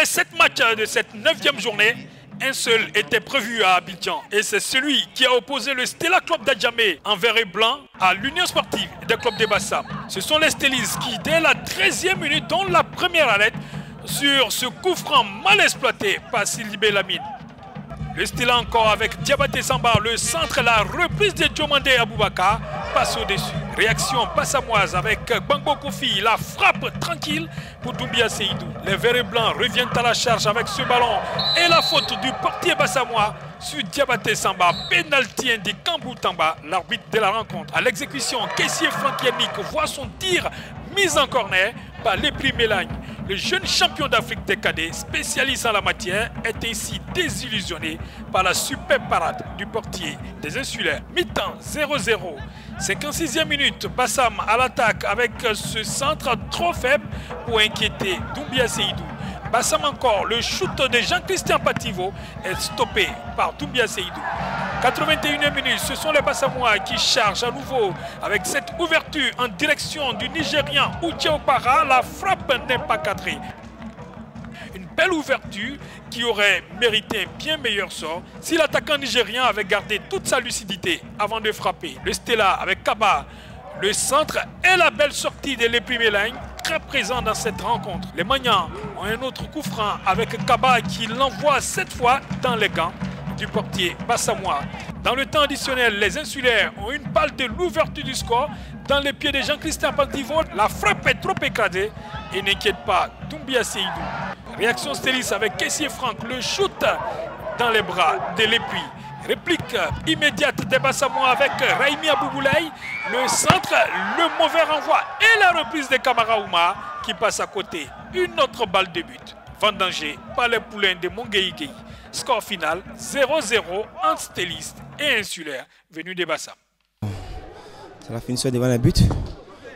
les 7 matchs de cette 9e journée, un seul était prévu à Abidjan et c'est celui qui a opposé le Stella Club d'Adjamé en vert et blanc à l'Union Sportive des clubs de Bassam. Ce sont les Stellis qui, dès la 13e minute, donnent la première alerte sur ce coup franc mal exploité par Sidibé Lamine. Le Stella encore avec Diabaté Samba, le centre, la reprise de Diomande Aboubakar passe au-dessus. Réaction bassamoise avec Bango Kofi, la frappe tranquille pour Doumbia Seydou. Les verts et blancs reviennent à la charge avec ce ballon et la faute du portier bassamois sur Diabaté Samba. Penalty indique Kambou Tamba, l'arbitre de la rencontre. À l'exécution, caissier Franck Yannick voit son tir mis en corner par l'Épris Mélagne. Le jeune champion d'Afrique des cadets, spécialiste en la matière, est ainsi désillusionné par la superbe parade du portier des Insulaires. Mi-temps 0-0. 56e minute, Bassam à l'attaque avec ce centre trop faible pour inquiéter Doumbia Seydou. Bassam encore, le shoot de Jean-Christian Pativo est stoppé par Doumbia Seydou. 81e minute, ce sont les Bassamois qui chargent à nouveau avec cette ouverture en direction du Nigérian Uche Okpara. La frappe n'est pas cadrée. Une belle ouverture qui aurait mérité un bien meilleur sort si l'attaquant nigérien avait gardé toute sa lucidité avant de frapper. Le Stella avec Kaba, le centre et la belle sortie de l'Épris Mélagne, très présent dans cette rencontre. Les Magnans ont un autre coup franc avec Kaba qui l'envoie cette fois dans les gants du portier bassamois. Dans le temps additionnel, les Insulaires ont une balle de l'ouverture du score dans les pieds de Jean-Christian Pativo. La frappe est trop écrasée et n'inquiète pas Doumbia Seydou. Réaction Stellis avec Kessier Franck, le shoot dans les bras de l'Épris. Réplique immédiate des Bassamois avec Raimi Abouboulaye, le centre, le mauvais renvoi et la reprise de Kamara Oumar qui passe à côté. Une autre balle de but. Vendangé par les poulains de Mongueïgueï. Score final 0-0 entre Stellis et Insulaires venus des Bassam. C'est la finition devant les buts.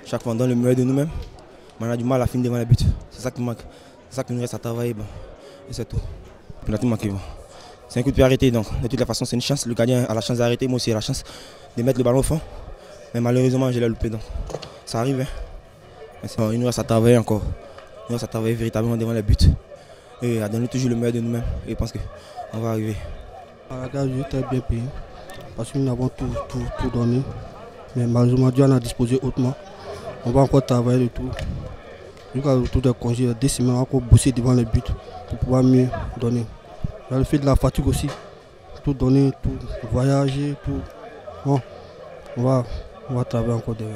Chaque fois on donne le meilleur de nous-mêmes. On a du mal à finir devant les buts. C'est ça qui manque. C'est ça qui nous reste à travailler. Et c'est tout. C'est un coup de pied arrêté, donc de toute façon c'est une chance. Le gardien a la chance d'arrêter, moi aussi j'ai la chance de mettre le ballon au fond. Mais malheureusement je l'ai loupé, donc ça arrive. Il nous reste à travailler encore. Il nous reste à travailler véritablement devant les buts. Et à donner toujours le meilleur de nous-mêmes. Et je pense qu'on va arriver. À la gare, j'étais bien payé. Parce que nous avons tout donné. Mais malheureusement Dieu en a disposé hautement. On va encore travailler le tout. Jusqu'à le retour des congés, 2 semaines, on va encore bosser devant les buts pour pouvoir mieux donner. Le fait de la fatigue aussi, tout donner, tout voyager, tout. Bon, on va travailler encore derrière.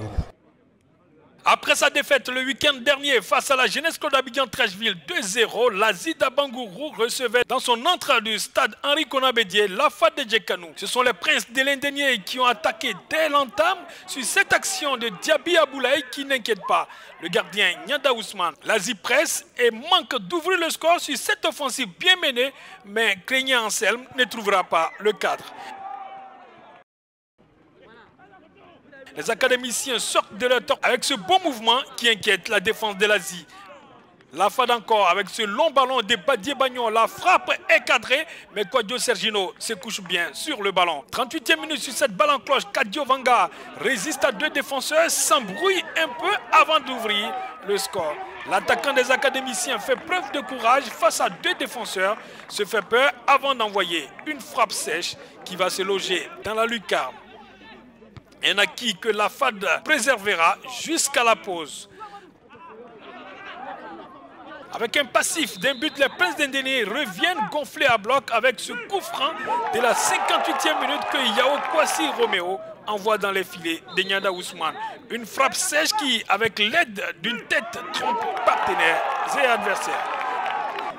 Après sa défaite le week-end dernier face à la Jeunesse Club d'Abidjan Trècheville 2-0, la Zida Bangourou recevait dans son entrée du stade Henri Konabédié la FAD de Djekanou. Ce sont les princes de l'Indénié qui ont attaqué dès l'entame sur cette action de Diaby Aboulaye qui n'inquiète pas le gardien Nyanda Ousmane. La presse et manque d'ouvrir le score sur cette offensive bien menée, mais craignant Anselme ne trouvera pas le cadre. Les académiciens sortent de leur temps avec ce bon mouvement qui inquiète la défense de l'Asie. La FAD encore avec ce long ballon de Badié Bagnon. La frappe est cadrée, mais Kwadio Sergino se couche bien sur le ballon. 38e minute sur cette balle en cloche. Kadio Vanga résiste à 2 défenseurs, s'embrouille un peu avant d'ouvrir le score. L'attaquant des académiciens fait preuve de courage face à 2 défenseurs, se fait peur avant d'envoyer une frappe sèche qui va se loger dans la lucarne. Un acquis que la FAD préservera jusqu'à la pause. Avec un passif d'un but, les Princes d'Indénié reviennent gonfler à bloc avec ce coup franc de la 58e minute que Yao Kwasi Roméo envoie dans les filets de Nyanda Ousmane. Une frappe sèche qui, avec l'aide d'une tête, trompe partenaires et adversaires.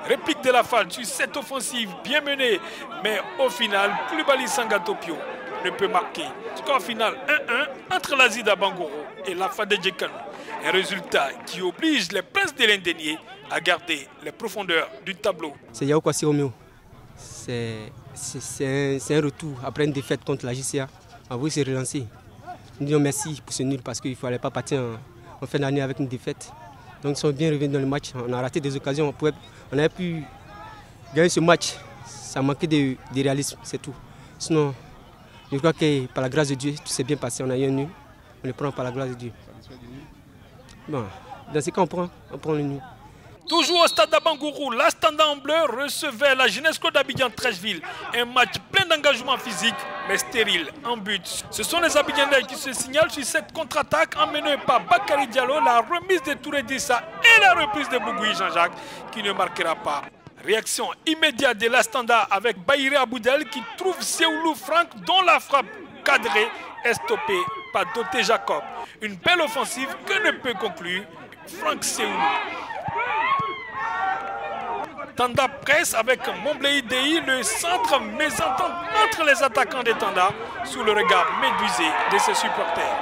Réplique de la FAD sur cette offensive bien menée, mais au final, Koulibaly Sangatopio ne peut marquer. Score final 1-1 entre la Zida Bangoro et la FAD de Djekanou. Un résultat qui oblige les Princes de l'Indénié à garder les profondeurs du tableau. C'est Yao Kwasi Roméo. C'est un retour après une défaite contre la JCA. On voulait se relancer. Nous disons merci pour ce nul parce qu'il ne fallait pas partir en fin d'année avec une défaite. Donc ils sont bien revenus dans le match. On a raté des occasions. On avait pu gagner ce match. Ça manquait de réalisme, c'est tout. Sinon, je crois que par la grâce de Dieu, tout s'est bien passé. On a eu un nul. On le prend par la grâce de Dieu. Bon, dans ce cas, on prend le nul. Toujours au stade d'Abangourou, l'Astanda en bleu recevait la Jeunesse Club d'Abidjan Trècheville. Un match plein d'engagement physique, mais stérile en but. Ce sont les Abidjanais qui se signalent sur cette contre-attaque emmenée par Bakary Diallo, la remise de Touré Dissa et la reprise de Bougoui Jean-Jacques qui ne marquera pas. Réaction immédiate de l'Astanda avec Baïré Aboudel qui trouve Seoulou Franck dont la frappe cadrée est stoppée par Doté Jacob. Une belle offensive que ne peut conclure Franck Seoulou. Tanda presse avec Mombleï Dei, le centre mésentente entre les attaquants de Tanda sous le regard médusé de ses supporters.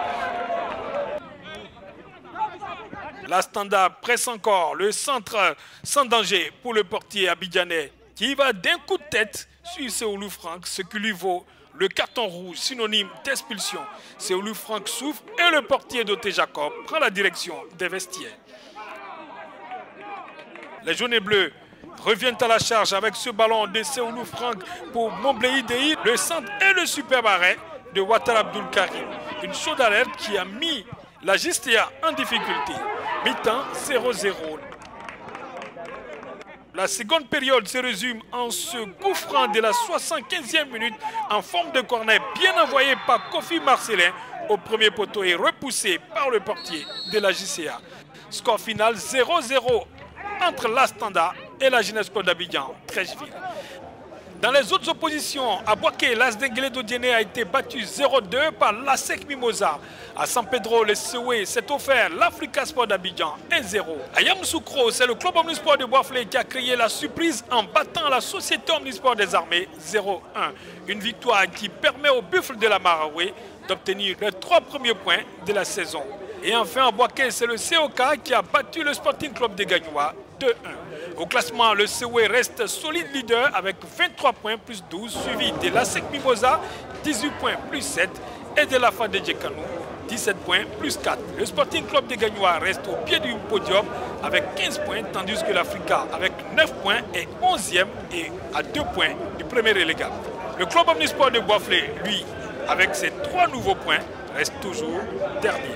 L'Astanda presse encore le centre sans danger pour le portier abidjanais qui va d'un coup de tête sur Seoulou Franck, ce qui lui vaut le carton rouge synonyme d'expulsion. Seoulou Franck souffre et le portier Doté Jacob prend la direction des vestiaires. Les jaunes et bleus reviennent à la charge avec ce ballon de Seoulou Franck pour Mombleï Dei, le centre et le superbe arrêt de Ouattara Abdoul Karim. Une chaude alerte qui a mis la Gistea en difficulté. Mi-temps 0-0. La seconde période se résume en ce coup franc de la 75e minute en forme de corner bien envoyé par Kofi Marcelin au premier poteau et repoussé par le portier de la JCA. Score final 0-0 entre l'Astanda et la Jeunesse Club d'Abidjan Trècheville. Dans les autres oppositions, à Boaké, l'As d'Enguélé d'Odiéné a été battu 0-2 par l'ASEC Mimosa. À San Pedro, le Sewé s'est offert l'Africa Sport d'Abidjan 1-0. À Yamoussoukro, c'est le club Omnisport de Boisflé qui a créé la surprise en battant la Société Omnisport des Armées 0-1. Une victoire qui permet aux Buffles de la Maraoué d'obtenir les 3 premiers points de la saison. Et enfin, à Boaké, c'est le COK qui a battu le Sporting Club de Gagnoa 2-1. Au classement, le Sewé reste solide leader avec 23 points plus 12, suivi de l'ASEC Mimosa, 18 points plus 7, et de la FAD de Djekanou, 17 points plus 4. Le Sporting Club de Gagnoa reste au pied du podium avec 15 points, tandis que l'Africa avec 9 points est 11e et à 2 points du premier relégable. Le club Omnisport de Boisflé, lui, avec ses 3 nouveaux points, reste toujours dernier.